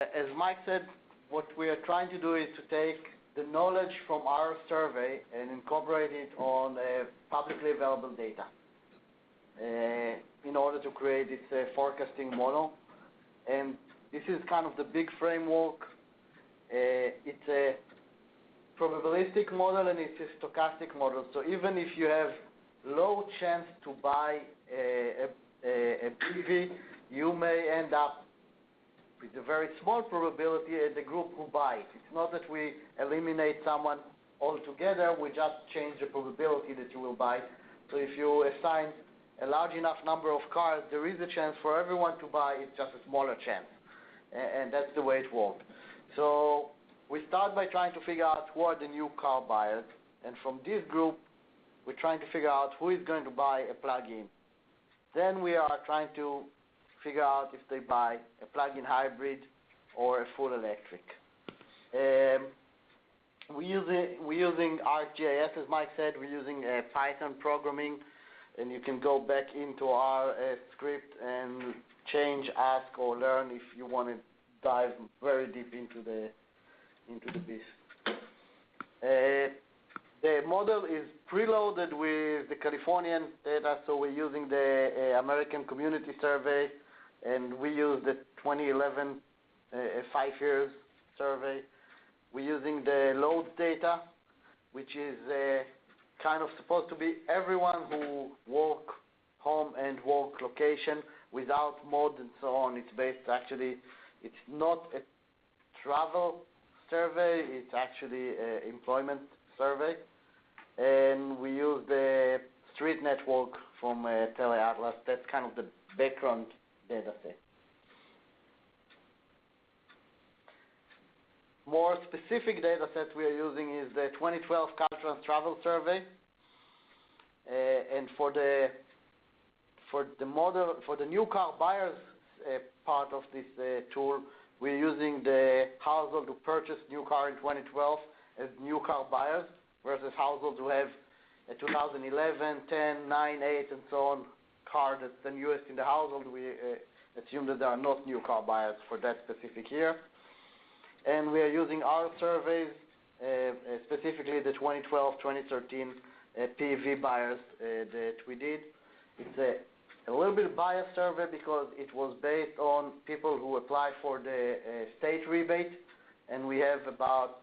As Mike said, what we are trying to do is to take the knowledge from our survey and incorporate it on publicly available data in order to create this forecasting model. And this is kind of the big framework. It's a probabilistic model and it's a stochastic model. So even if you have low chance to buy a PV, you may end up with a very small probability at the group who buy it. It's not that we eliminate someone altogether, we just change the probability that you will buy. So if you assign a large enough number of cars, there is a chance for everyone to buy, it's just a smaller chance. And that's the way it works. So we start by trying to figure out who are the new car buyers, and from this group, we're trying to figure out who is going to buy a plug-in. Then we are trying to figure out if they buy a plug-in hybrid or a full electric. We're using ArcGIS, as Mike said. We're using Python programming, and you can go back into our script and change, ask, or learn if you want to dive very deep into the beast. The model is preloaded with the Californian data, so we're using the American Community Survey, and we use the 2011 5 years survey. We're using the load data, which is kind of supposed to be everyone who work home and work location without mode and so on. It's based actually, it's not a travel survey, it's actually an employment survey. And we use the street network from TeleAtlas. That's kind of the background data set. More specific data set we are using is the 2012 Culture and Travel Survey. And for the new car buyers part of this tool, we're using the household who purchased new car in 2012 as new car buyers versus households who have a 2011, 10, 9, 8, and so on car that's the newest in the household. We assume that there are not new car buyers for that specific year. And we are using our surveys, specifically the 2012, 2013 PEV buyers that we did. It's a little bit biased survey because it was based on people who applied for the state rebate, and we have about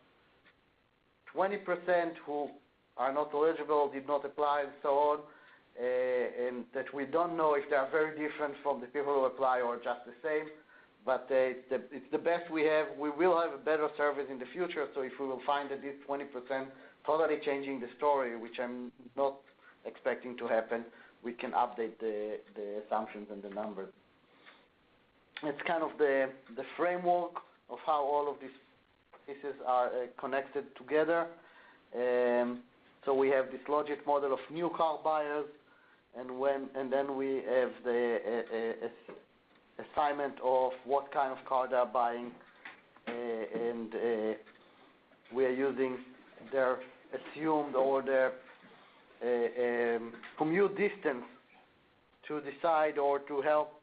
20% who are not eligible, did not apply, and so on, and that we don't know if they are very different from the people who apply or just the same. But it's the best we have. We will have a better service in the future, so if we will find that this 20% totally changing the story, which I'm not expecting to happen, we can update the assumptions and the numbers. It's kind of the framework of how all of these pieces are connected together. So we have this logic model of new car buyers, and then we have the assignment of what kind of car they're buying, and we are using their assumed or their commute distance to decide or to help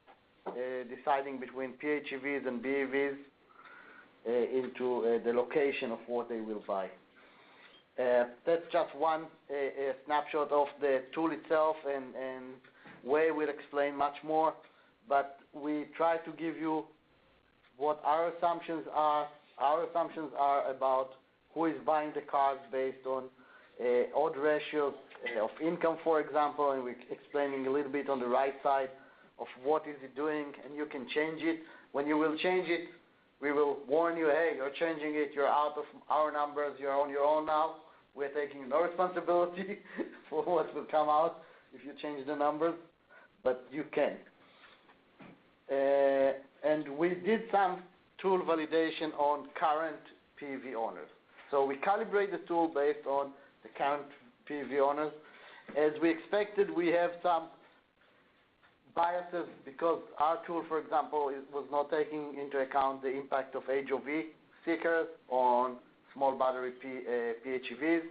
deciding between PHEVs and BEVs into the location of what they will buy. That's just one snapshot of the tool itself, and Wei will explain much more, but we try to give you what our assumptions are. Our assumptions are about who is buying the cars based on odd ratios of income, for example, and we're explaining a little bit on the right side of what is it doing, and you can change it. When you will change it, we will warn you, hey, you're changing it, you're out of our numbers, you're on your own now. We're taking no responsibility for what will come out if you change the numbers, but you can. And we did some tool validation on current PEV owners. So we calibrate the tool based on the current PEV owners. As we expected, we have some biases because our tool, for example, was not taking into account the impact of HOV stickers on small battery PHEVs,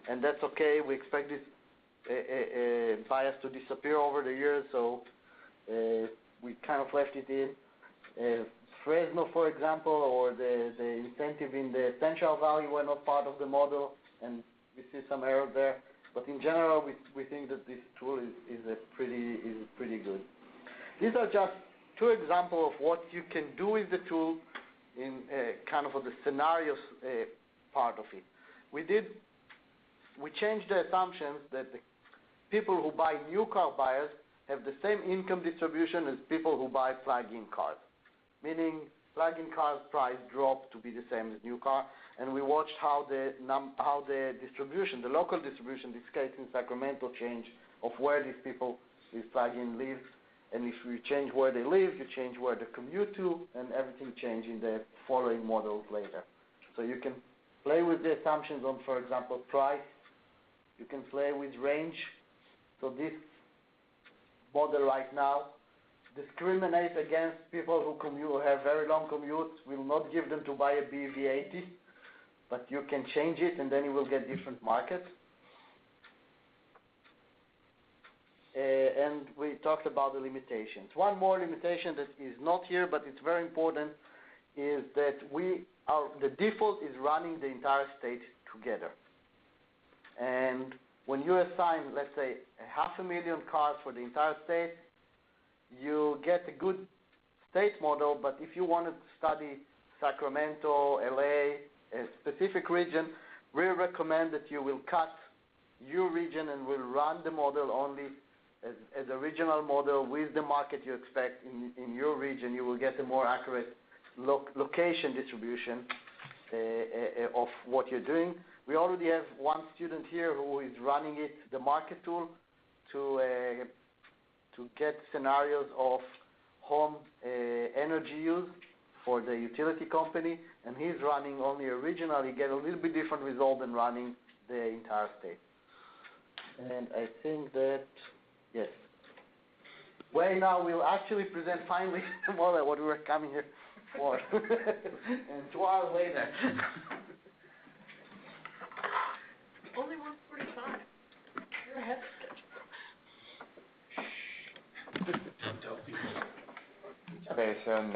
and that's okay. We expect this bias to disappear over the years, so we kind of left it in. Fresno, for example, or the incentive in the essential value were not part of the model, and we see some error there. But in general, we think that this tool is pretty good. These are just two examples of what you can do with the tool in kind of the scenarios part of it. We changed the assumptions that the people who buy new car buyers have the same income distribution as people who buy plug-in cars, meaning plug-in cars price drop to be the same as new car. And we watched how the distribution, the local distribution, this case in Sacramento, change of where these people with plug-in live. And if you change where they live, you change where they commute to, and everything change in the following models later. So you can play with the assumptions on, for example, price. You can play with range. So this model right now discriminates against people who have very long commutes. Will not give them to buy a BV80, but you can change it, and then you will get different markets. And we talked about the limitations. One more limitation that is not here, but it's very important, is that the default is running the entire state together. And when you assign, let's say, 500,000 cars for the entire state, you get a good state model. But if you want to study Sacramento, LA, a specific region, we recommend that you will cut your region and will run the model only as a regional model with the market you expect in your region. You will get a more accurate location distribution of what you're doing. We already have one student here who is running the market tool, to get scenarios of home energy use for the utility company, and he's running only a regional. He get a little bit different result than running the entire state. And I think that, yes. Wei now will actually present finally the model, what we were coming here for. And 2 hours later. Only 1:45. You're ahead of schedule. Okay, so